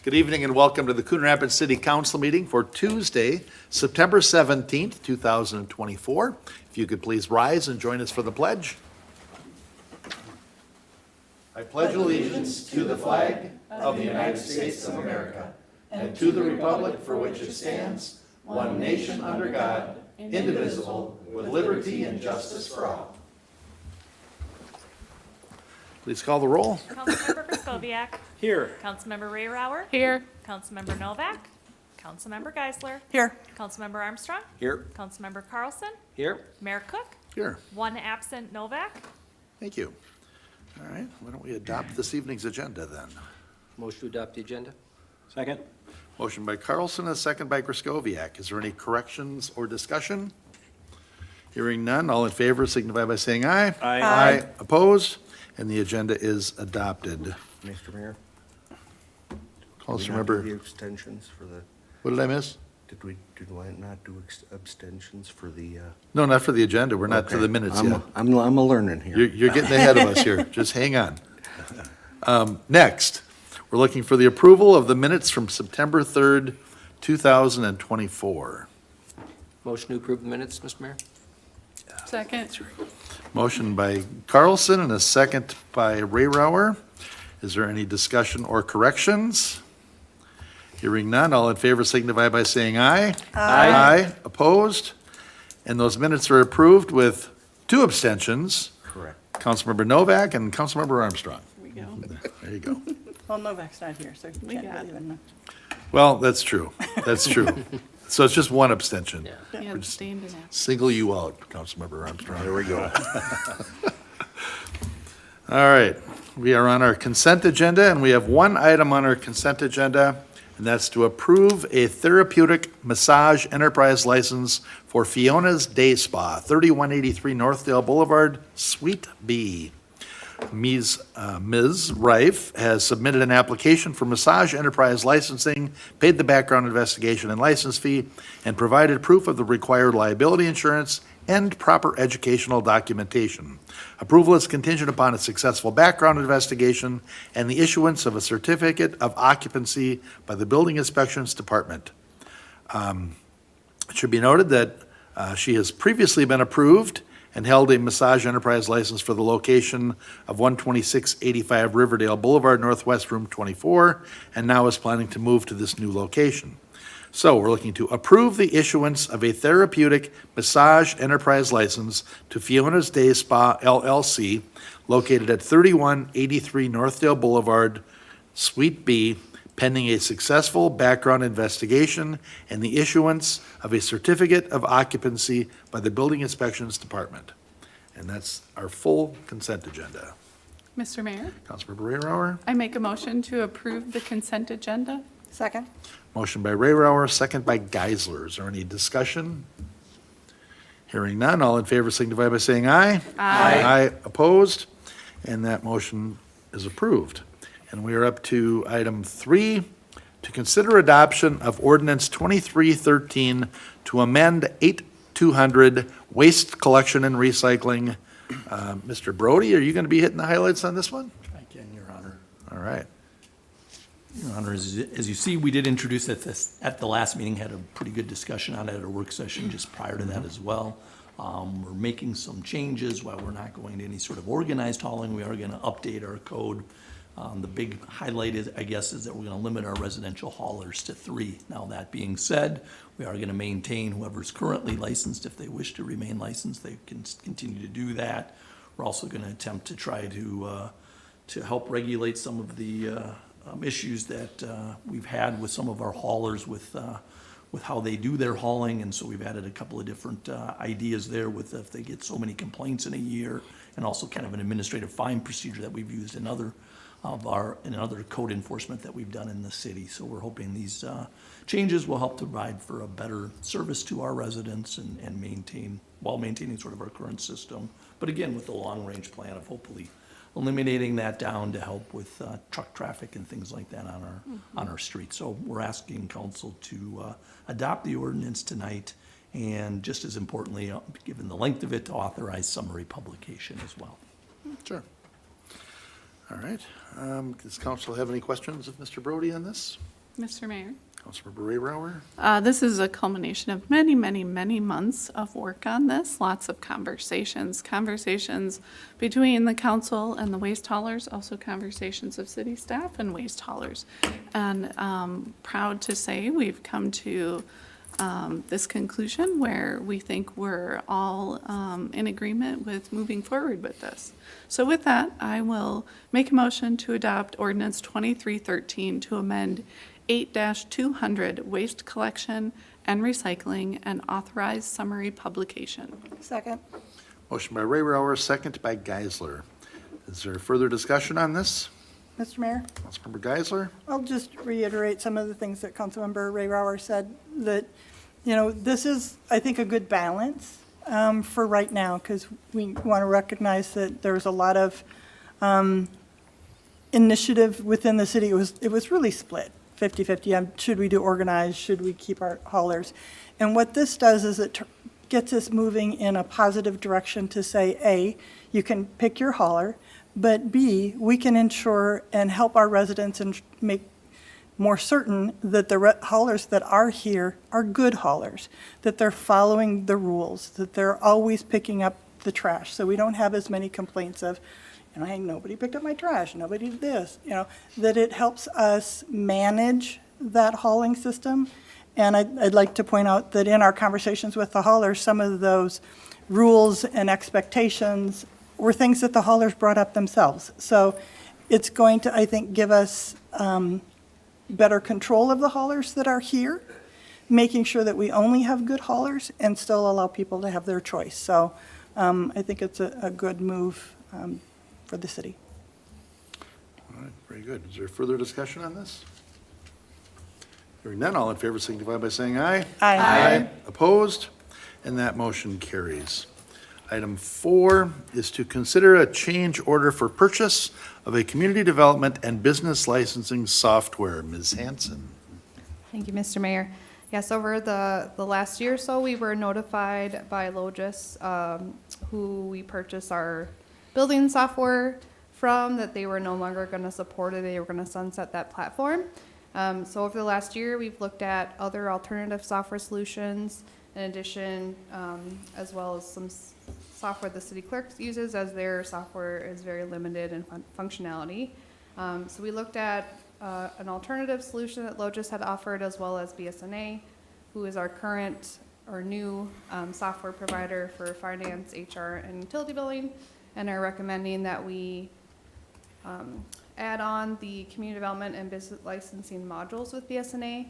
Good evening and welcome to the Coon Rapids City Council meeting for Tuesday, September 17th, 2024. If you could please rise and join us for the pledge. I pledge allegiance to the flag of the United States of America and to the republic for which it stands, one nation under God, indivisible, with liberty and justice for all. Please call the roll. Councilmember Kraskowiak. Here. Councilmember Rayrauer. Here. Councilmember Novak. Councilmember Geisler. Here. Councilmember Armstrong. Here. Councilmember Carlson. Here. Mayor Cook. Here. One absent Novak. Thank you. All right, why don't we adopt this evening's agenda then? Motion to adopt the agenda. Second. Motion by Carlson, a second by Kraskowiak. Is there any corrections or discussion? Hearing none, all in favor signify by saying aye. Aye. Aye. Opposed? And the agenda is adopted. Mr. Mayor? Councilmember, The abstentions for the, what did I miss? did we not do abstentions for the? No, not for the agenda. We're not to Okay. the minutes I'm- yet. I'm a learning here. You're getting ahead of us here. Just hang on. Next, we're looking for the approval of the minutes from September 3rd, 2024. Motion to approve the minutes, Mr. Mayor. Second. Motion by Carlson and a second by Rayrauer. Is there any discussion or corrections? Hearing none, all in favor signify by saying aye. Aye. Opposed? And those minutes are approved with 2 abstentions, Correct. Councilmember Novak and Councilmember Armstrong. Here we go. There you go. Well, Novak's not here, so We you got can't it. even. Well, that's true. That's true. So it's just 1 abstention. Yeah. Yeah, abstained and absent. Single you out, Councilmember Armstrong. There we go. All right, we are on our consent agenda, and we have 1 item on our consent agenda, and that's to approve a therapeutic massage enterprise license for Fiona's Day Spa, 3183 Northdale Boulevard, Suite B. Ms. Reif has submitted an application for massage enterprise licensing, paid the background investigation and license fee, and provided proof of the required liability insurance and proper educational documentation. Approval is contingent upon a successful background investigation and the issuance of a certificate of occupancy by the Building Inspections Department. It should be noted that she has previously been approved and held a massage enterprise license for the location of 12685 Riverdale Boulevard, Northwest, Room 24, and now is planning to move to this new location. So we're looking to approve the issuance of a therapeutic massage enterprise license to Fiona's Day Spa LLC, located at 3183 Northdale Boulevard, Suite B, pending a successful background investigation and the issuance of a certificate of occupancy by the Building Inspections Department. And that's our full consent agenda. Mr. Mayor, Councilmember Rayrauer, I make a motion to approve the consent agenda. Second? motion by Rayrauer, second by Geisler. Is there any discussion? Hearing none, all in favor signify by saying aye. Aye. Opposed? And that motion is approved. And we are up to item 3, to consider adoption of ordinance 2313 to amend 8200 waste collection and recycling. Mr. Brody, are you going to be hitting the highlights on this one? I can, Your Honor. All right. Your Honor, as you see, we did introduce it at the last meeting, had a pretty good discussion on it at a work session just prior to that as well. We're making some changes. While we're not going to any sort of organized hauling, we are going to update our code. The big highlight is, I guess, is that we're going to limit our residential haulers to 3. Now, that being said, we are going to maintain whoever's currently licensed. If they wish to remain licensed, they can continue to do that. We're also going to attempt to try to help regulate some of the issues that we've had with some of our haulers with how they do their hauling, and so we've added a couple of different ideas there with if they get so many complaints in a year, and also kind of an administrative fine procedure that we've used in other code enforcement that we've done in the city. So we're hoping these changes will help to provide for a better service to our residents and maintaining sort of our current system. But again, with the long-range plan of hopefully eliminating that down to help with truck traffic and things like that on our streets. So we're asking council to adopt the ordinance tonight, and just as importantly, given the length of it, to authorize summary publication as well. Sure. All right. Does council have any questions of Mr. Brody on this? Mr. Mayor. Councilmember Raybrower. This is a culmination of many, many, many months of work on this. Lots of conversations between the council and the waste haulers, also conversations of city staff and waste haulers. And proud to say we've come to this conclusion where we think we're all in agreement with moving forward with this. So with that, I will make a motion to adopt ordinance 2313 to amend 8-200 waste collection and recycling and authorize summary publication. Second. Motion by Raybrower, second by Geisler. Is there further discussion on this? Mr. Mayor, Councilmember Geisler? I'll just reiterate some of the things that Councilmember Ray Rower said, that, you know, this is, I think, a good balance for right now, because we want to recognize that there's a lot of initiative within the city. It was really split, 50-50. Should we do organized? Should we keep our haulers? And what this does is it gets us moving in a positive direction to say, A, you can pick your hauler, but B, we can ensure and help our residents and make more certain that the haulers that are here are good haulers, that they're following the rules, that they're always picking up the trash. So we don't have as many complaints of, you know, hey, nobody picked up my trash, nobody did this, you know, that it helps us manage that hauling system. And I'd like to point out that in our conversations with the haulers, some of those rules and expectations were things that the haulers brought up themselves. So it's going to, I think, give us better control of the haulers that are here, making sure that we only have good haulers and still allow people to have their choice. So I think it's a good move for the city. All right, very good. Is there further discussion on this? Hearing none, all in favor signify by saying aye. Aye. Opposed? And that motion carries. Item 4 is to consider a change order for purchase of a community development and business licensing software. Ms. Hanson. Thank you, Mr. Mayor. Yes, over the last year or so, we were notified by Logis, who we purchased our building software from, that they were no longer going to support it. They were going to sunset that platform. So over the last year, we've looked at other alternative software solutions, in addition, as well as some software the city clerk uses, as their software is very limited in functionality. So we looked at an alternative solution that Logis had offered, as well as BSNA, who is our current or new software provider for finance, HR, and utility billing, and are recommending that we add on the community development and business licensing modules with BSNA.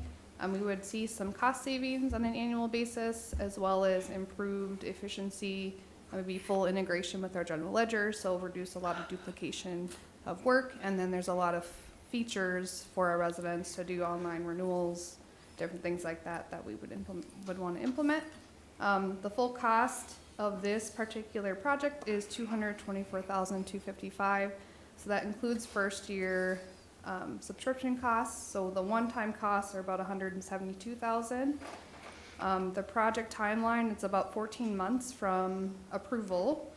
We would see some cost savings on an annual basis, as well as improved efficiency. It would be full integration with our general ledger, so reduce a lot of duplication of work. And then there's a lot of features for our residents to do online renewals, different things like that that we would want to implement. The full cost of this particular project is $224,255. So that includes first year subscription costs. So the one-time costs are about $172,000. The project timeline, it's about 14 months from approval.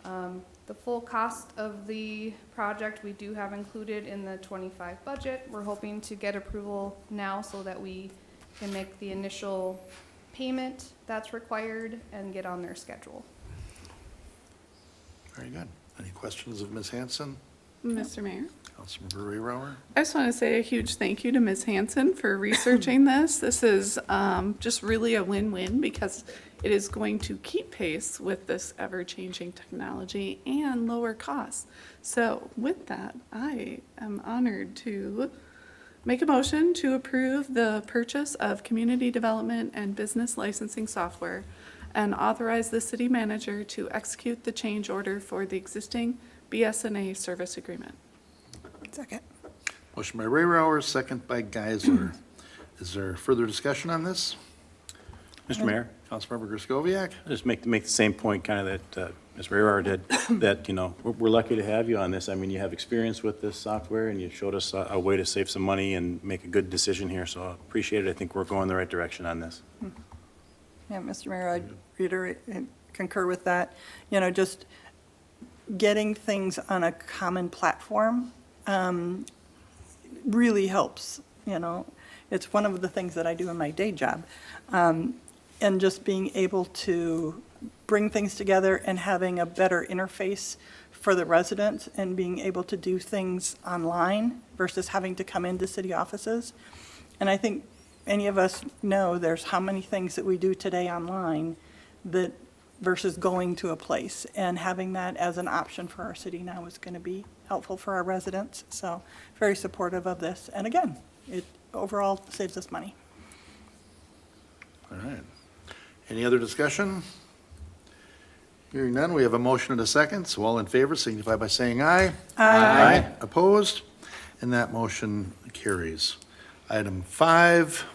The full cost of the project we do have included in the 25 budget. We're hoping to get approval now so that we can make the initial payment that's required and get on their schedule. Very good. Any questions of Ms. Hanson? Mr. Mayor. Councilmember Raybrower? I just want to say a huge thank you to Ms. Hanson for researching this. This is just really a win-win because it is going to keep pace with this ever-changing technology and lower costs. So with that, I am honored to make a motion to approve the purchase of community development and business licensing software and authorize the city manager to execute the change order for the existing BSNA service agreement. Second. Motion by Raybrower, second by Geisler. Is there further discussion on this? Mr. Mayor, Councilmember Griscoviac? just make the same point kind of that Ms. Raywar did, that, you know, we're lucky to have you on this. I mean, you have experience with this software, and you showed us a way to save some money and make a good decision here, so I appreciate it. I think we're going the right direction on this. Yeah, Mr. Mayor, I'd reiterate and concur with that. You know, just getting things on a common platform really helps, you know. It's one of the things that I do in my day job. And just being able to bring things together and having a better interface for the residents and being able to do things online versus having to come into city offices. And I think any of us know there's how many things that we do today online that versus going to a place. And having that as an option for our city now is going to be helpful for our residents. So very supportive of this. And again, it overall saves us money. All right. Any other discussion? Hearing none, we have a motion and a second, so all in favor signify by saying aye. Aye. Opposed? And that motion carries. Item 5,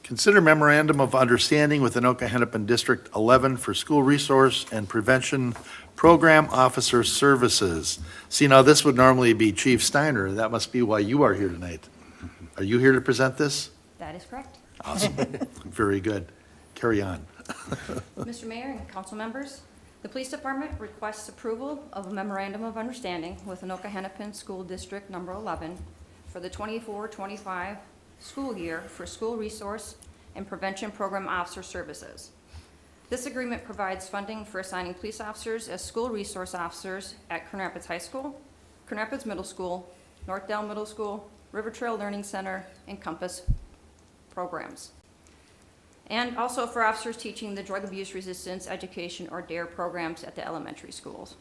consider memorandum of understanding with Anoka Hennepin District 11 for school resource and prevention program officer services. See, now this would normally be Chief Steiner. That must be why you are here tonight. Are you here to present this? That is correct. Awesome. Very good. Carry on. Mr. Mayor and council members, the police department requests approval of a memorandum of understanding with Anoka Hennepin School District Number 11 for the 24-25 school year for school resource and prevention program officer services. This agreement provides funding for assigning police officers as school resource officers at Coon Rapids High School, Coon Rapids Middle School, Northdale Middle School, River Trail Learning Center, and Compass programs. And also for officers teaching the drug abuse resistance education or DARE programs at the elementary schools.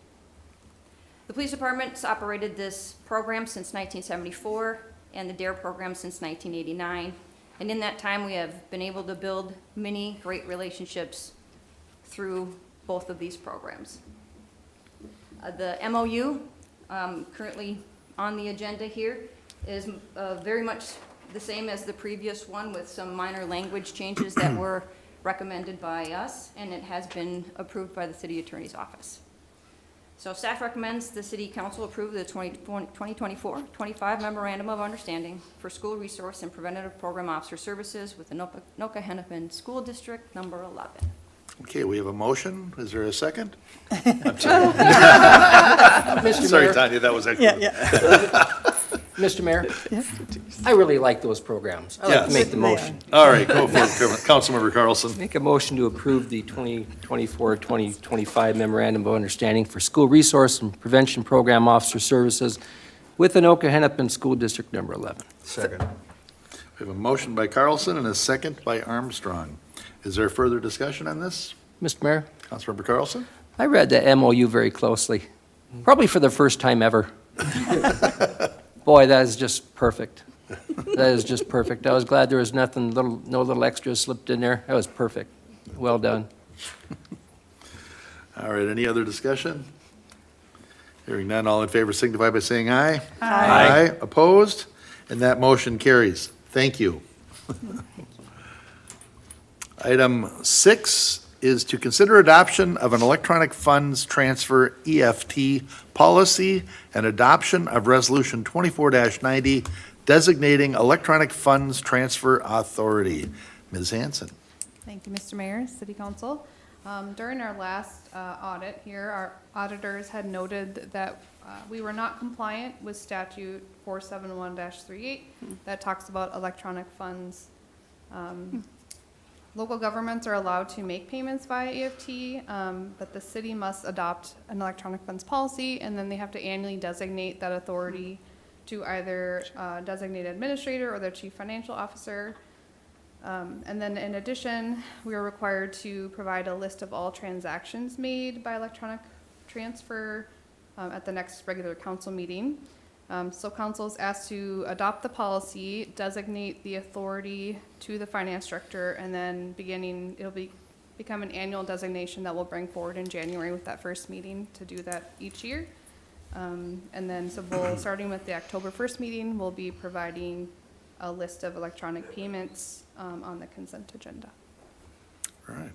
The police department's operated this program since 1974 and the DARE program since 1989. And in that time, we have been able to build many great relationships through both of these programs. The MOU currently on the agenda here is very much the same as the previous one with some minor language changes that were recommended by us, and it has been approved by the city attorney's office. So staff recommends the city council approve the 2024-25 memorandum of understanding for school resource and preventative program officer services with the Anoka Hennepin School District Number 11. Okay, we have a motion. Is there a second? Mr. Sorry, Mayor, Tanya, that was excellent. Mr. Mayor, I really like those programs. I like Yes. to make the motion. All right, go for it, Councilmember Carlson. Make a motion to approve the 2024-2025 memorandum of understanding for school resource and prevention program officer services with Anoka Hennepin School District Number 11. Second. We have a motion by Carlson and a second by Armstrong. Is there further discussion on this? Mr. Mayor, Councilmember Carlson? I read the MOU very closely, probably for the first time ever. Boy, that is just perfect. That is just perfect. I was glad there was no little extras slipped in there. That was perfect. Well done. All right, any other discussion? Hearing none, all in favor signify by saying aye. Aye. Opposed? And that motion carries. Thank you. Item 6 is to consider adoption of an electronic funds transfer EFT policy and adoption of Resolution 24-90 designating electronic funds transfer authority. Ms. Hanson. Thank you, Mr. Mayor, City Council. During our last audit here, our auditors had noted that we were not compliant with statute 471-38 that talks about electronic funds. Local governments are allowed to make payments via EFT, but the city must adopt an electronic funds policy, and then they have to annually designate that authority to either designated administrator or their chief financial officer. And then in addition, we are required to provide a list of all transactions made by electronic transfer at the next regular council meeting. So council is asked to adopt the policy, designate the authority to the finance director, and then it'll become an annual designation that we'll bring forward in January with that first meeting to do that each year. And then, starting with the October 1st meeting, we'll be providing a list of electronic payments on the consent agenda. All right.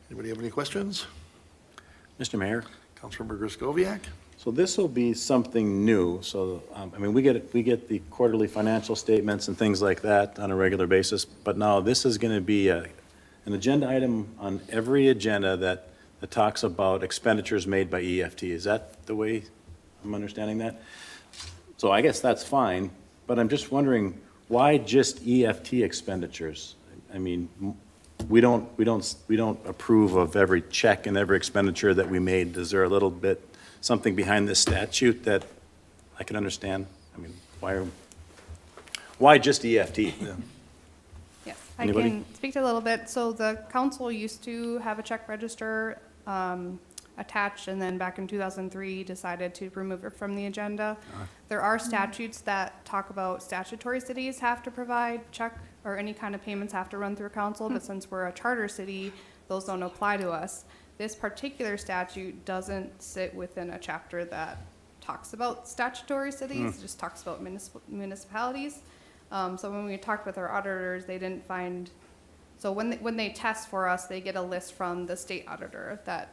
Anybody have any questions? Mr. Mayor? Councilmember Griscoviac? So this will be something new, so, I mean, we get the quarterly financial statements and things like that on a regular basis, but now this is gonna be an agenda item on every agenda that talks about expenditures made by EFT. Is that the way I'm understanding that? So I guess that's fine, but I'm just wondering, why just EFT expenditures? I mean, we don't approve of every check and every expenditure that we made. Is there a little bit, something behind this statute that I can understand? I mean, why just EFT? Yes, I Anybody? can speak to a little bit. So the council used to have a check register attached, and then back in 2003 decided to remove it from the agenda. There are statutes that talk about statutory cities have to provide check, or any kind of payments have to run through council, but since we're a charter city, those don't apply to us. This particular statute doesn't sit within a chapter that talks about statutory cities, it just talks about municipalities. So when we talked with our auditors, they didn't find, so when they test for us, they get a list from the state auditor that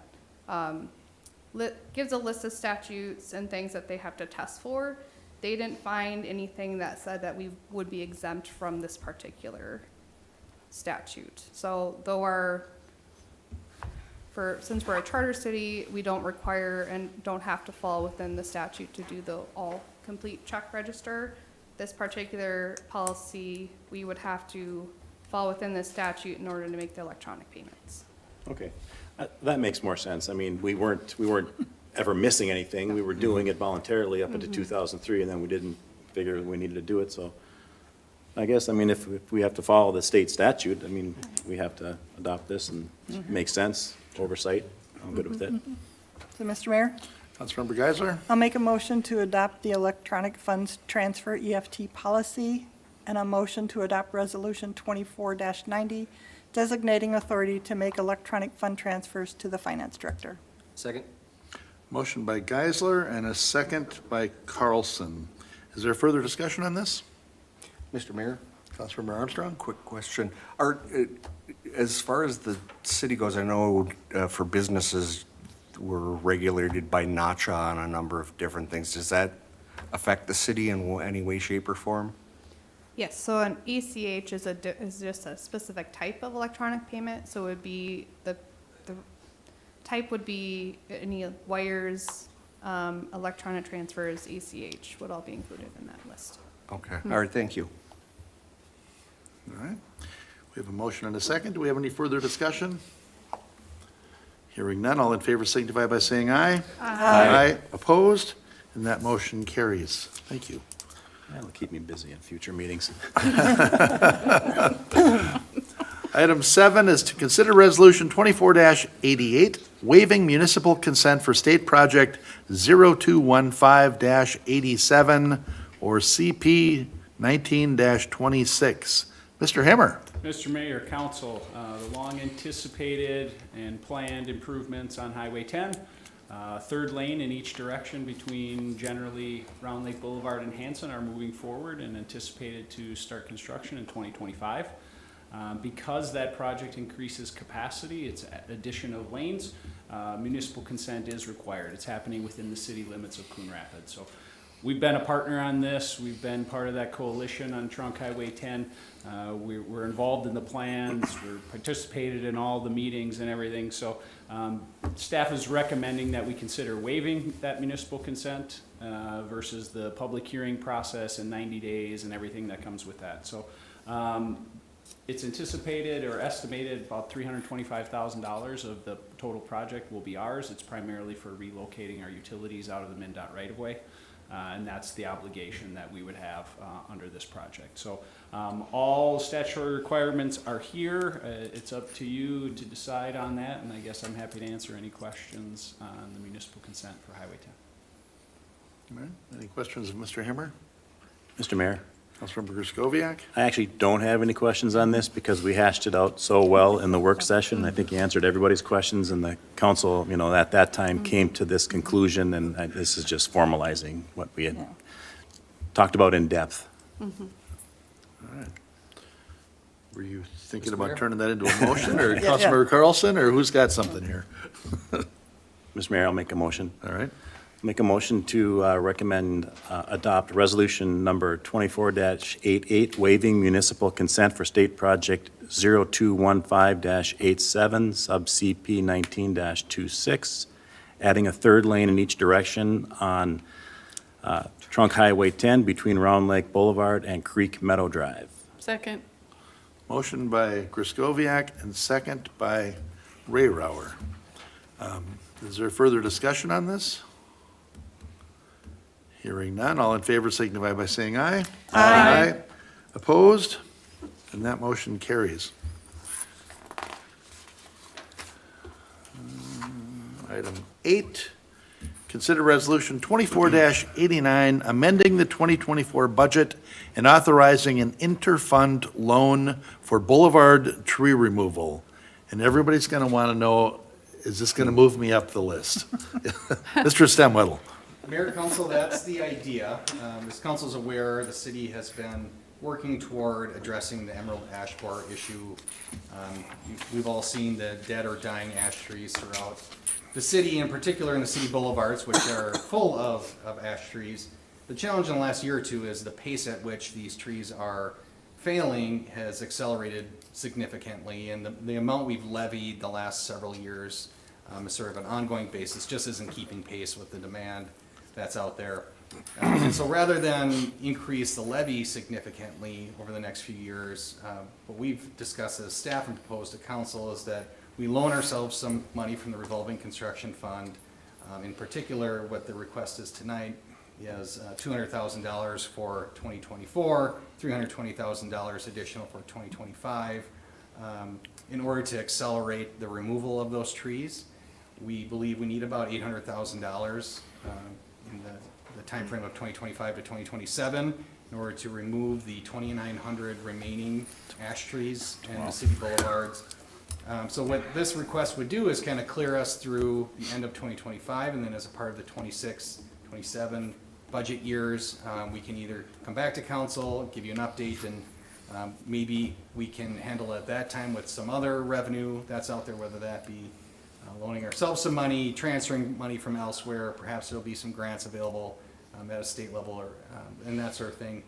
gives a list of statutes and things that they have to test for. They didn't find anything that said that we would be exempt from this particular statute. So though since we're a charter city, we don't require and don't have to fall within the statute to do the all complete check register. This particular policy, we would have to fall within the statute in order to make the electronic payments. Okay, that makes more sense. I mean, we weren't ever missing anything. We were doing it voluntarily up into 2003, and then we didn't figure we needed to do it, so. I guess, I mean, if we have to follow the state statute, I mean, we have to adopt this and it makes sense, oversight. I'm good with it. So, Mr. Mayor, Councilmember Geisler? I'll make a motion to adopt the electronic funds transfer EFT policy and a motion to adopt Resolution 24-90, designating authority to make electronic fund transfers to the finance director. Second? Motion by Geisler and a second by Carlson. Is there further discussion on this? Mr. Mayor, Councilmember Armstrong? quick question. As far as the city goes, I know for businesses, we're regulated by NACHA on a number of different things. Does that affect the city in any way, shape, or form? Yes, so an ACH is just a specific type of electronic payment, so it would be, the type would be any wires, electronic transfers, ACH would all be included in that list. Okay, all right, thank you. All right. We have a motion and a second. Do we have any further discussion? Hearing none, all in favor signify by saying aye. Aye. Opposed? And that motion carries. Thank you. That'll keep me busy in future meetings. Item 7 is to consider Resolution 24-88, waiving municipal consent for State Project 0215-87, or CP 19-26. Mr. Hemmer? Mr. Mayor, Council, the long-anticipated and planned improvements on Highway 10, third lane in each direction between generally Round Lake Boulevard and Hanson are moving forward and anticipated to start construction in 2025. Because that project increases capacity, its addition of lanes, municipal consent is required. It's happening within the city limits of Coon Rapids. So we've been a partner on this. We've been part of that coalition on Trunk Highway 10. We're involved in the plans. We're participated in all the meetings and everything. So staff is recommending that we consider waiving that municipal consent versus the public hearing process in 90 days and everything that comes with that. So it's anticipated or estimated about $325,000 of the total project will be ours. It's primarily for relocating our utilities out of the MnDOT right-of-way. And that's the obligation that we would have under this project. So all statutory requirements are here. It's up to you to decide on that, and I guess I'm happy to answer any questions on the municipal consent for Highway 10. All right. Any questions of Mr. Hemmer? Mr. Mayor, Councilmember Griscoviac? I actually don't have any questions on this because we hashed it out so well in the work session. I think you answered everybody's questions, and the council, you know, at that time came to this conclusion, and this is just formalizing what we had talked about in depth. All right. Were you thinking Mr. about Mayor? turning that into a motion, or Yeah. Councilmember Carlson, or who's got something here? Mr. Mayor, I'll make a motion. All right. Make a motion to recommend adopt resolution number 24-88, waiving municipal consent for state project 0215-87, sub CP 19-26, adding a third lane in each direction on Trunk Highway 10 between Round Lake Boulevard and Creek Meadow Drive. Second. Motion by Griscoviac and second by Ray Rauer. Is there further discussion on this? Hearing none, all in favor signify by saying aye. Aye. Opposed? And that motion carries. Item 8, consider resolution 24-89, amending the 2024 budget and authorizing an inter-fund loan for boulevard tree removal. And everybody's going to want to know, is this going to move me up the list? Mr. Stemwedel. Mayor, Council, that's the idea. As Council's aware, the city has been working toward addressing the emerald ash borer issue. We've all seen the dead or dying ash trees throughout the city, in particular in the city boulevards, which are full of ash trees. The challenge in the last year or two is the pace at which these trees are failing has accelerated significantly, and the amount we've levied the last several years is sort of an ongoing basis, just isn't keeping pace with the demand that's out there. And so rather than increase the levy significantly over the next few years, what we've discussed as staff and proposed to council is that we loan ourselves some money from the revolving construction fund. In particular, what the request is tonight is $200,000 for 2024, $320,000 additional for 2025, in order to accelerate the removal of those trees. We believe we need about $800,000 in the timeframe of 2025 to 2027 in order to remove the 2,900 remaining ash trees in the city boulevards. So what this request would do is kind of clear us through the end of 2025, and then as a part of the 26, 27 budget years, we can either come back to council, give you an update, and maybe we can handle it at that time with some other revenue that's out there, whether that be loaning ourselves some money, transferring money from elsewhere, perhaps there'll be some grants available at a state level, or and that sort of thing.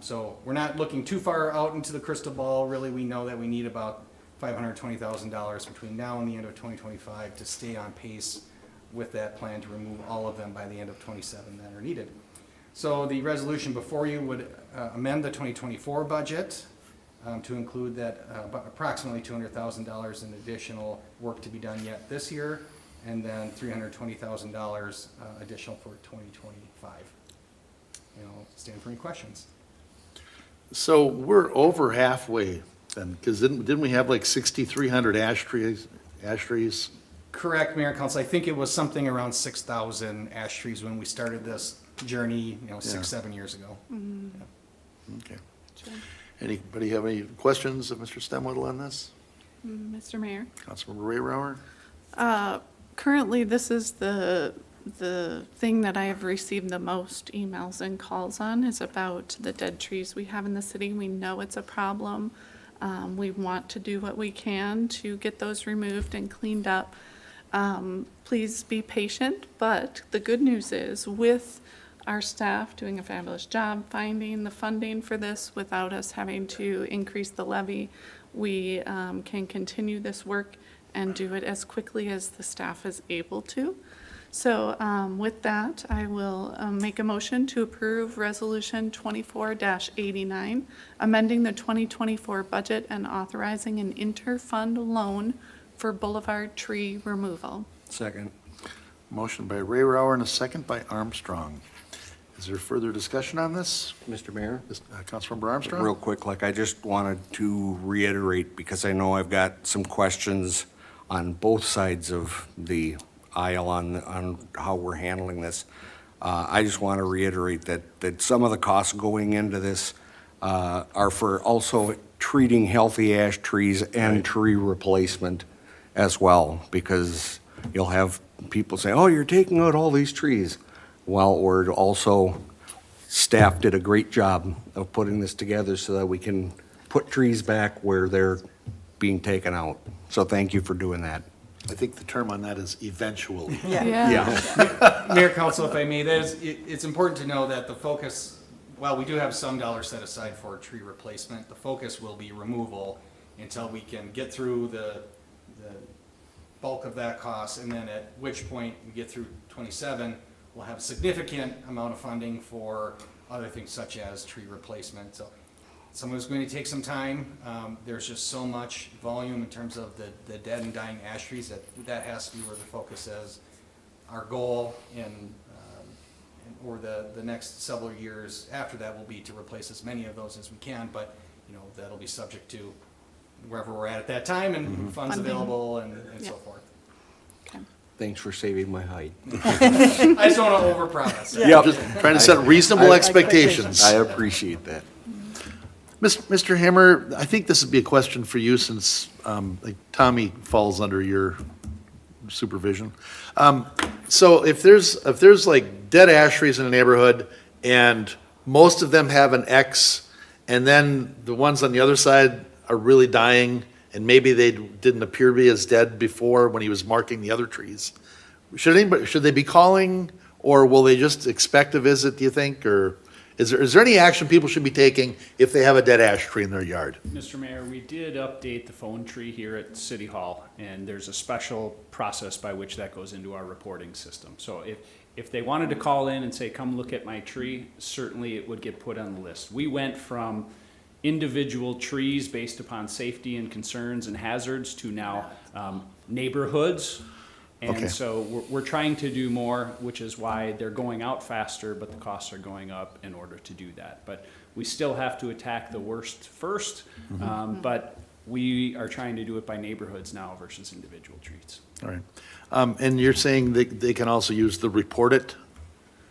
So we're not looking too far out into the crystal ball. Really, we know that we need about $520,000 between now and the end of 2025 to stay on pace with that plan to remove all of them by the end of 27 that are needed. So the resolution before you would amend the 2024 budget to include that approximately $200,000 in additional work to be done yet this year, and then $320,000 additional for 2025. And I'll stand for any questions. So we're over halfway then, because didn't we have like 6,300 ash trees? Correct, Mayor and Council. I think it was something around 6,000 ash trees when we started this journey, 6-7 years ago. Okay. Anybody have any questions of Mr. Stemwedel on this? Mr. Mayor? Councilmember Ray Rauer? Currently, this is the thing that I have received the most emails and calls on is about the dead trees we have in the city. We know it's a problem. We want to do what we can to get those removed and cleaned up. Please be patient, but the good news is with our staff doing a fabulous job finding the funding for this without us having to increase the levy, we can continue this work and do it as quickly as the staff is able to. So with that, I will make a motion to approve Resolution 24-89, amending the 2024 budget and authorizing an inter-fund loan for boulevard tree removal. Second. Motion by Ray Rauer and a second by Armstrong. Is there further discussion on this? Mr. Mayor? Councilmember Armstrong? Real quick, I just wanted to reiterate, because I know I've got some questions on both sides of the aisle on how we're handling this. I just want to reiterate that some of the costs going into this are for also treating healthy ash trees and tree replacement as well, because you'll have people say, oh, you're taking out all these trees. Well, or also, staff did a great job of putting this together so that we can put trees back where they're being taken out. So thank you for doing that. I think the term on that is eventually. Mayor, Council, if I may, it's important to know that the focus, while we do have some dollars set aside for tree replacement, the focus will be removal until we can get through the bulk of that cost, and then at which point we get through 27, we'll have a significant amount of funding for other things such as tree replacement. So some of it's going to take some time. There's just so much volume in terms of the dead and dying ash trees that has to be where the focus is. Our goal over the next several years after that will be to replace as many of those as we can, but, you know, that'll be subject to wherever we're at that time and funds Funding. available and so Yeah. forth. Thanks for saving my height. I just don't want to overpromise. Yep. Just trying to set reasonable expectations. I appreciate that. Mr. Hammer, I think this would be a question for you since like Tommy falls under your supervision. So if there's like dead ash trees in a neighborhood and most of them have an X, and then the ones on the other side are really dying, and maybe they didn't appear to be as dead before when he was marking the other trees, should they be calling, or will they just expect a visit, do you think, or is there any action people should be taking if they have a dead ash tree in their yard? Mr. Mayor, we did update the phone tree here at City Hall, and there's a special process by which that goes into our reporting system. So if they wanted to call in and say, come look at my tree, certainly it would get put on the list. We went from individual trees based upon safety and concerns and hazards to now neighborhoods. Okay. And so we're trying to do more, which is why they're going out faster, but the costs are going up in order to do that. But we still have to attack the worst first, but we are trying to do it by neighborhoods now versus individual trees. All right. And you're saying they can also use the report it?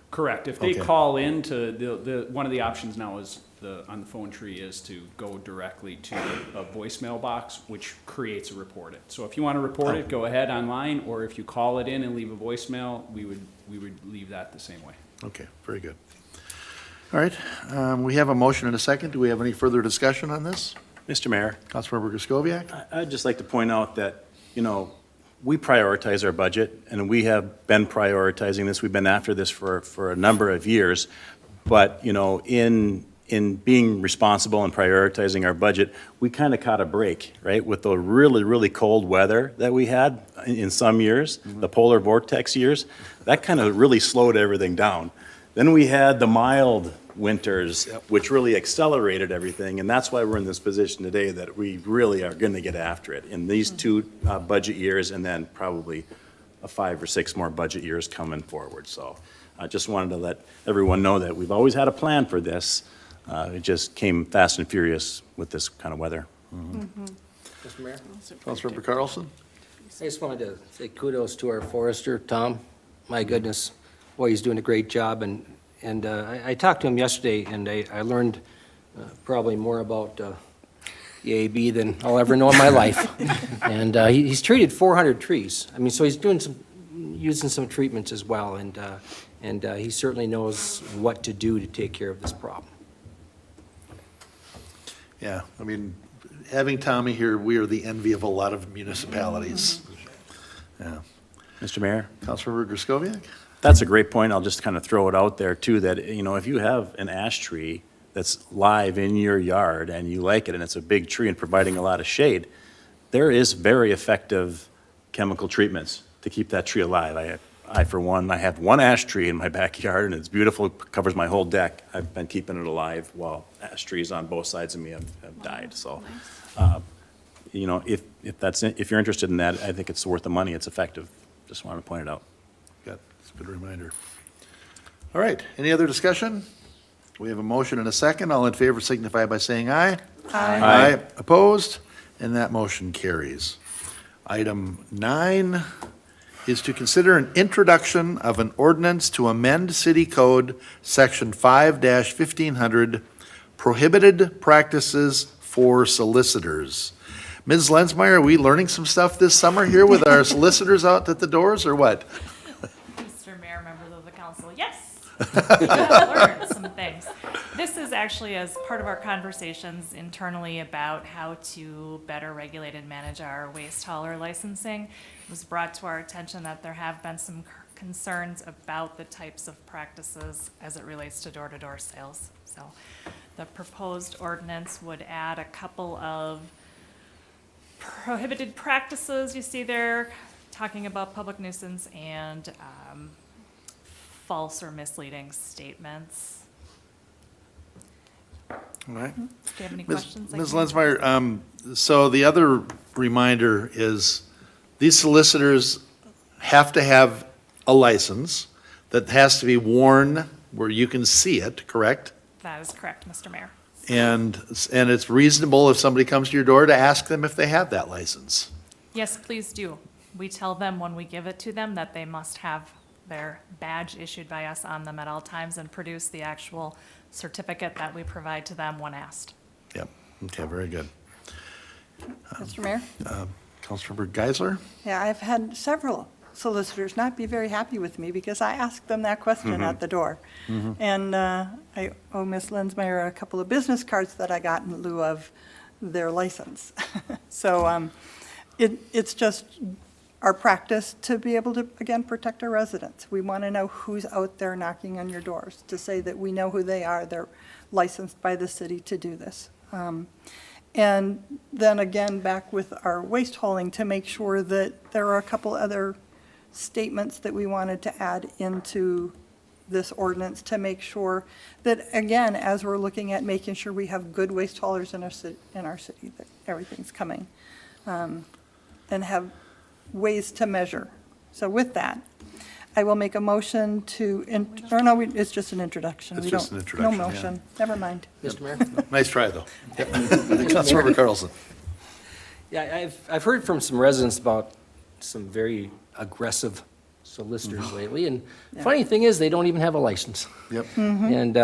Correct. If they Okay. call in to one of the options now is on the phone tree is to go directly to a voicemail box, which creates a report it. So if you want to report it, go ahead online, or if you call it in and leave a voicemail, we would leave that the same way. Okay, very good. All right, we have a motion and a second. Do we have any further discussion on this? Mr. Mayor, Councilmember Griscoviac? I'd just like to point out that, you know, we prioritize our budget, and we have been prioritizing this. We've been after this for a number of years. But, you know, in being responsible and prioritizing our budget, we kind of caught a break, right? With the really, really cold weather that we had in some years, the polar vortex years, that kind of really slowed everything down. Then we had the mild winters, which really accelerated everything, and that's why we're in this position today, that we really are going to get after it in these two budget years, and then probably 5 or 6 more budget years coming forward. So I just wanted to let everyone know that we've always had a plan for this. It just came fast and furious with this kind of weather. Mr. Mayor? Councilmember Carlson? I just wanted to say kudos to our forester, Tom. My goodness, boy, he's doing a great job, and I talked to him yesterday, and I learned probably more about the AAB than I'll ever know in my life. And he's treated 400 trees. I mean, so he's using some treatments as well, and he certainly knows what to do to take care of this problem. Yeah, I mean, having Tommy here, we are the envy of a lot of municipalities. Yeah. Mr. Mayor? Councilmember Griscoviac? That's a great point. I'll just kind of throw it out there too, that, you know, if you have an ash tree that's live in your yard and you like it and it's a big tree and providing a lot of shade, there is very effective chemical treatments to keep that tree alive. I for one, I have one ash tree in my backyard and it's beautiful, it covers my whole deck. I've been keeping it alive while ash trees on both sides of me have died, so. You know, if you're interested in that, I think it's worth the money, it's effective. Just wanted to point it out. Good, that's a good reminder. All right, any other discussion? We have a motion and a second. All in favor signify by saying aye. Aye. Opposed? And that motion carries. Item 9 is to consider an introduction of an ordinance to amend City Code Section 5-1500, prohibited practices for solicitors. Ms. Lensmeyer, are we learning some stuff this summer here with our solicitors out at the doors, or what? Mr. Mayor, members of the council, yes. We have learned some things. This is actually as part of our conversations internally about how to better regulate and manage our waste hauler licensing. It was brought to our attention that there have been some concerns about the types of practices as it relates to door-to-door sales. So the proposed ordinance would add a couple of prohibited practices you see there, talking about public nuisance and false or misleading statements. All right. Do you have any Ms. questions? Ms. Lensmeyer, so the other reminder is, these solicitors have to have a license that has to be worn where you can see it, correct? That is correct, Mr. Mayor. And it's reasonable if somebody comes to your door to ask them if they have that license. Yes, please do. We tell them when we give it to them that they must have their badge issued by us on them at all times and produce the actual certificate that we provide to them when asked. Yep, okay, very good. Mr. Mayor? Councilmember Geisler? Yeah, I've had several solicitors not be very happy with me because I asked them that question at the door. And I owe Ms. Lensmeyer a couple of business cards that I got in lieu of their license. So it's just our practice to be able to, again, protect our residents. We want to know who's out there knocking on your doors, to say that we know who they are, they're licensed by the city to do this. And then again, back with our waste hauling, to make sure that there are a couple other statements that we wanted to add into this ordinance to make sure that, again, as we're looking at making sure we have good waste haulers in our city, that everything's coming, and have ways to measure. So with that, I will make a motion to, it's just an introduction. It's We just don't- an introduction, No yeah. motion, never mind. Mr. Mayor? Nice try, though. Councilmember Carlson? Yeah, I've heard from some residents about some very aggressive solicitors lately, and funny thing is, they don't even have a license. Yep. And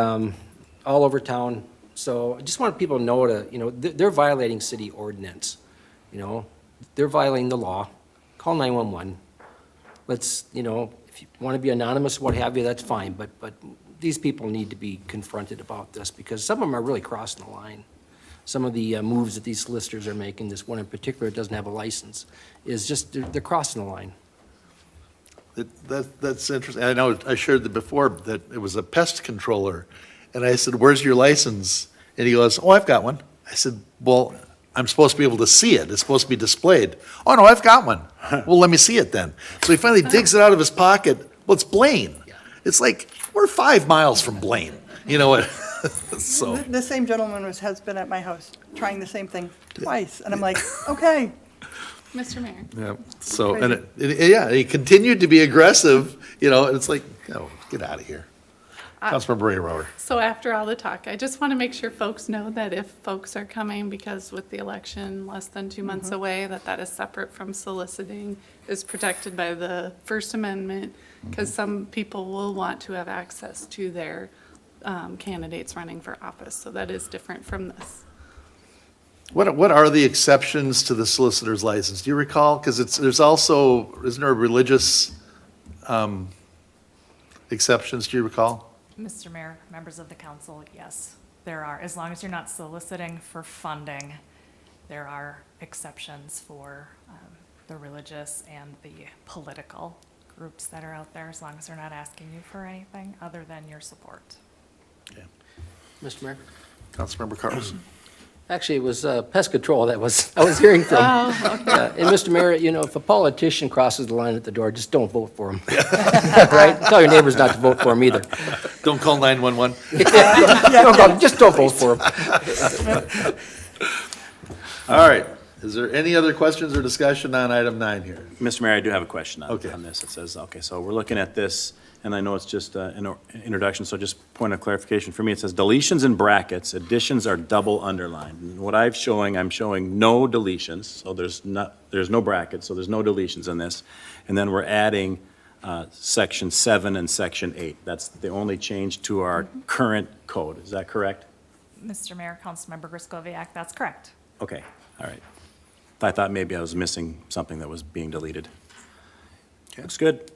all over town. So I just want people to know they're violating city ordinance, They're violating the law. Call 911. Let's, if you want to be anonymous, what have you, that's fine, but these people need to be confronted about this, because some of them are really crossing the line. Some of the moves that these solicitors are making, this one in particular doesn't have a license, is just, they're crossing the line. That's interesting. I know I shared that before, that it was a pest controller, and I said, "Where's your license?" And he goes, "Oh, I've got one." I said, "Well, I'm supposed to be able to see it. It's supposed to be displayed." "Oh, no, I've got one." "Well, let me see it then." So he finally digs it out of his pocket. Well, it's Blaine. It's like, we're 5 miles from Blaine, you know what? So, The same gentleman has been at my house trying the same thing twice, and I'm like, okay. Mr. Mayor. yeah, so, and yeah, he continued to be aggressive, and it's like, oh, get out of here. Councilmember Rower. So after all the talk, I just want to make sure folks know that if folks are coming, because with the election less than 2 months away, that is separate from soliciting, is protected by the First Amendment, because some people will want to have access to their candidates running for office. So that is different from this. What are the exceptions to the solicitor's license? Do you recall? Because there's also, isn't there religious exceptions, do you recall? Mr. Mayor, members of the council, yes, there are. As long as you're not soliciting for funding, there are exceptions for the religious and the political groups that are out there, as long as they're not asking you for anything other than your support. Mr. Mayor? Councilmember Carlson. Actually, it was pest control I was hearing from. And Mr. Mayor, if a politician crosses the line at the door, just don't vote for him. Right? Tell your neighbors not to vote for him either. Don't call 911. Just don't vote for him. All right. Is there any other questions or discussion on item 9 here? Mr. Mayor, I do have a question on Okay. this. It says, okay, so we're looking at this, and I know it's just an introduction, so just point of clarification for me. It says deletions in brackets, additions are double underlined. And what I'm showing no deletions, so there's no brackets, so there's no deletions in this. And then we're adding section 7 and section 8. That's the only change to our current code. Is that correct? Mr. Mayor, Councilmember Griscoviac, that's correct. Okay, all right. I thought maybe I was missing something that was being deleted. Looks good.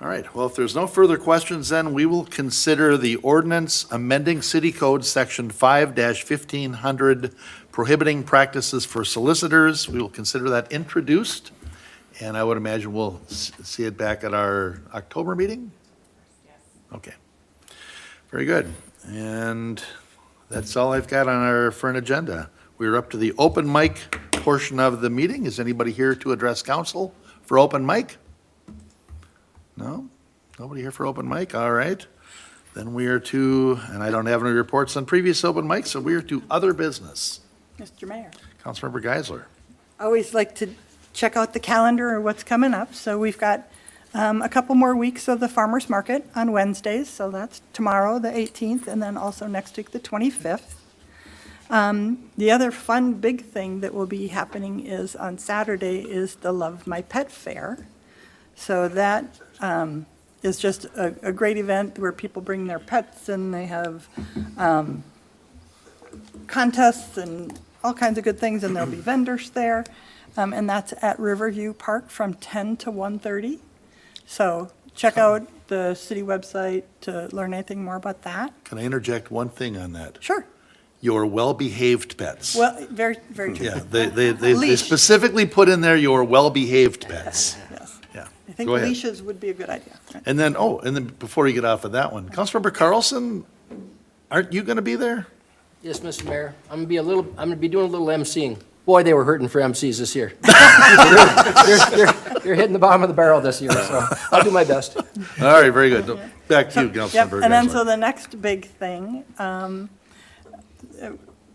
All right. Well, if there's no further questions, then we will consider the ordinance amending City Code Section 5-1500 prohibiting practices for solicitors. We will consider that introduced, and I would imagine we'll see it back at our October meeting? Yes. Okay. Very good. And that's all I've got for an agenda. We're up to the open mic portion of the meeting. Is anybody here to address council for open mic? No? Nobody here for open mic, all right. Then we are to, and I don't have any reports on previous open mics, so we are to other business. Mr. Mayor. Councilmember Geisler. I always like to check out the calendar or what's coming up. So we've got a couple more weeks of the farmer's market on Wednesdays. So that's tomorrow, the 18th, and then also next week, the 25th. The other fun big thing that will be happening is on Saturday is the Love My Pet Fair. So that is just a great event where people bring their pets and they have contests and all kinds of good things, and there'll be vendors there. And that's at Riverview Park from 10 to 1:30. So check out the city website to learn anything more about that. Can I interject one thing on that? Sure. Your well-behaved pets. Well, very, very true. Yeah, they Leash. specifically put in there your well-behaved pets. Yes. Yeah. I think Go ahead. leashes would be a good idea. And then, before you get off of that one, Councilmember Carlson, aren't you going to be there? Yes, Mr. Mayor, I'm gonna be doing a little emceeing. Boy, they were hurting for MCs this year. You're hitting the bottom of the barrel this year, so I'll do my best. All right, very good. Back to you, Yep, Councilmember and then so Geisler. the next big thing,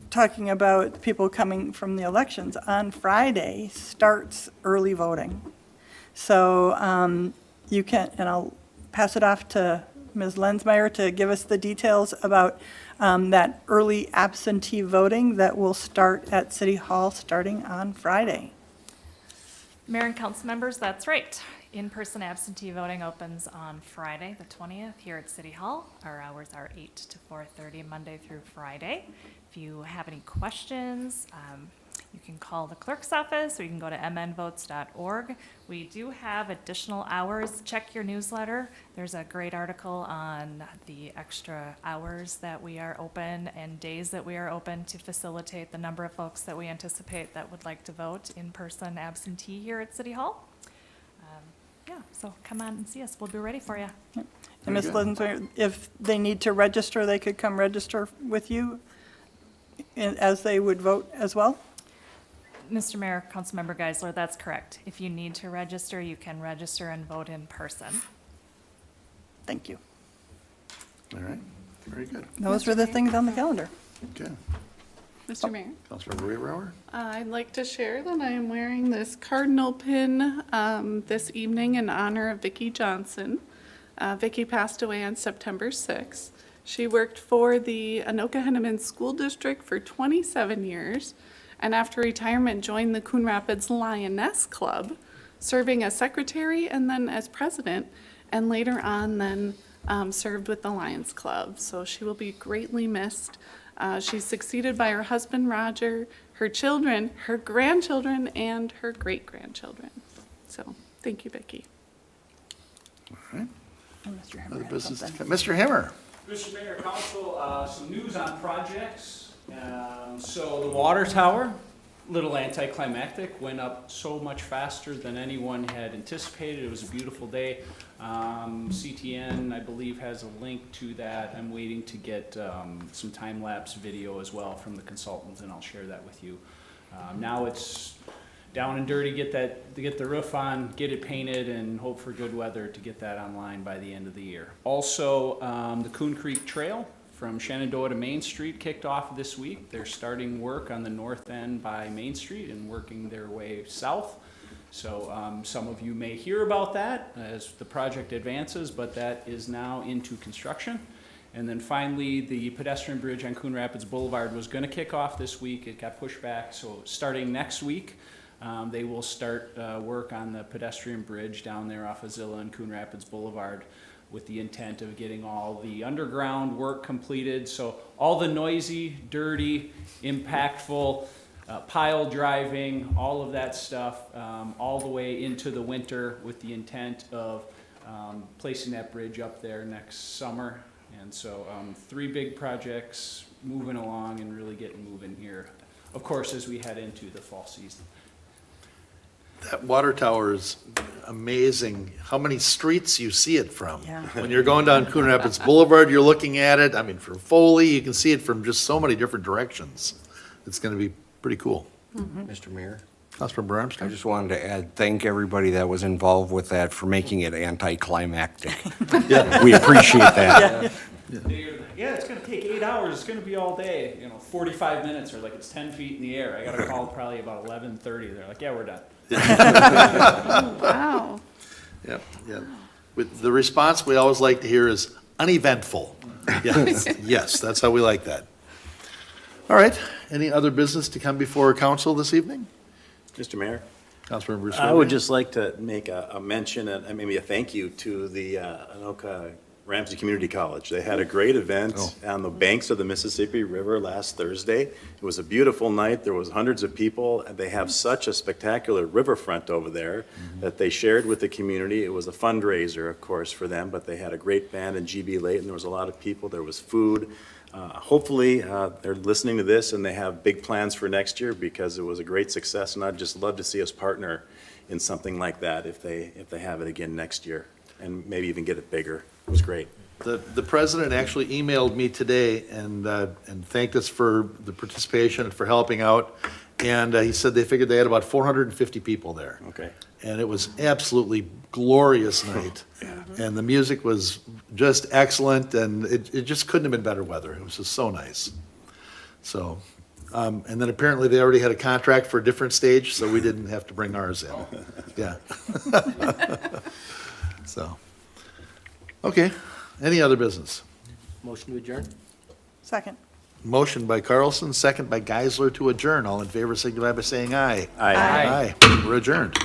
talking about people coming from the elections, on Friday starts early voting. So you can, and I'll pass it off to Ms. Lensmeyer to give us the details about that early absentee voting that will start at City Hall starting on Friday. Mayor and council members, that's right. In-person absentee voting opens on Friday, the 20th, here at City Hall. Our hours are 8 to 4:30, Monday through Friday. If you have any questions, you can call the clerk's office, or you can go to mnvotes.org. We do have additional hours. Check your newsletter. There's a great article on the extra hours that we are open and days that we are open to facilitate the number of folks that we anticipate that would like to vote in person absentee here at City Hall. Yeah, so come on and see us. We'll be ready for you. And Ms. Lensmeyer, if they need to register, they could come register with you as they would vote as well? Mr. Mayor, Councilmember Geisler, that's correct. If you need to register, you can register and vote in person. Thank you. All right, very good. Those were the things on the calendar. Okay. Mr. Mayor? Councilmember Rayauer? I'd like to share that I am wearing this cardinal pin this evening in honor of Vicki Johnson. Vicki passed away on September 6th. She worked for the Anoka-Henneman School District for 27 years, and after retirement joined the Coon Rapids Lioness Club, serving as secretary and then as president, and later on then served with the Lions Club. So she will be greatly missed. She's succeeded by her husband, Roger, her children, her grandchildren, and her great-grandchildren. So, thank you, Vicki. And Mr. Hammer Other had business, something. Mr. Hammer? Mr. Mayor, Council, some news on projects. So the water tower, little anticlimactic, went up so much faster than anyone had anticipated. It was a beautiful day. CTN, I believe, has a link to that. I'm waiting to get some time-lapse video as well from the consultants, and I'll share that with you. Now it's down and dirty, get the roof on, get it painted, and hope for good weather to get that online by the end of the year. Also, the Coon Creek Trail from Shenandoah to Main Street kicked off this week. They're starting work on the north end by Main Street and working their way south. So some of you may hear about that as the project advances, but that is now into construction. And then finally, the pedestrian bridge on Coon Rapids Boulevard was going to kick off this week. It got pushed back, so starting next week, they will start work on the pedestrian bridge down there off of Zilla and Coon Rapids Boulevard with the intent of getting all the underground work completed. So all the noisy, dirty, impactful, pile driving, all of that stuff, all the way into the winter with the intent of placing that bridge up there next summer. And so 3 big projects moving along and really getting moving here, of course, as we head into the fall season. That water tower is amazing, how many streets you see it from. Yeah. When you're going down Coon Rapids Boulevard, you're looking at it, I mean, from Foley, you can see it from just so many different directions. It's gonna be pretty cool. Mr. Mayor? Councilmember I Armstrong? just wanted to add, thank everybody that was involved with that for making it anticlimactic. We appreciate that. Yeah, it's gonna take 8 hours, it's gonna be all day, 45 minutes, or like it's 10 feet in the air. I got a call probably about 11:30, they're like, yeah, we're done. Wow. Yep, yeah. With the response we always like to hear is uneventful. Yes, yes, that's how we like that. All right, any other business to come before council this evening? Mr. Mayor? Councilmember Bruce. I would just like to make a mention and maybe a thank you to the Anoka Ramsey Community College. They had a great event on the banks of the Mississippi River last Thursday. It was a beautiful night. There was hundreds of people, and they have such a spectacular riverfront over there that they shared with the community. It was a fundraiser, of course, for them, but they had a great band in GB Late, and there was a lot of people. There was food. Hopefully, they're listening to this and they have big plans for next year because it was a great success, and I'd just love to see us partner in something like that if they have it again next year, and maybe even get it bigger. It was great. The president actually emailed me today and thanked us for the participation and for helping out. And he said they figured they had about 450 people there. Okay. And it was absolutely glorious night. And the music was just excellent, and it just couldn't have been better weather. It was just so nice. So, and then apparently they already had a contract for a different stage, so we didn't have to bring ours in. Yeah. So, okay. Any other business? Motion to adjourn? Second. Motion by Carlson, second by Geisler to adjourn. All in favor signify by saying aye. Aye. Aye. We're adjourned.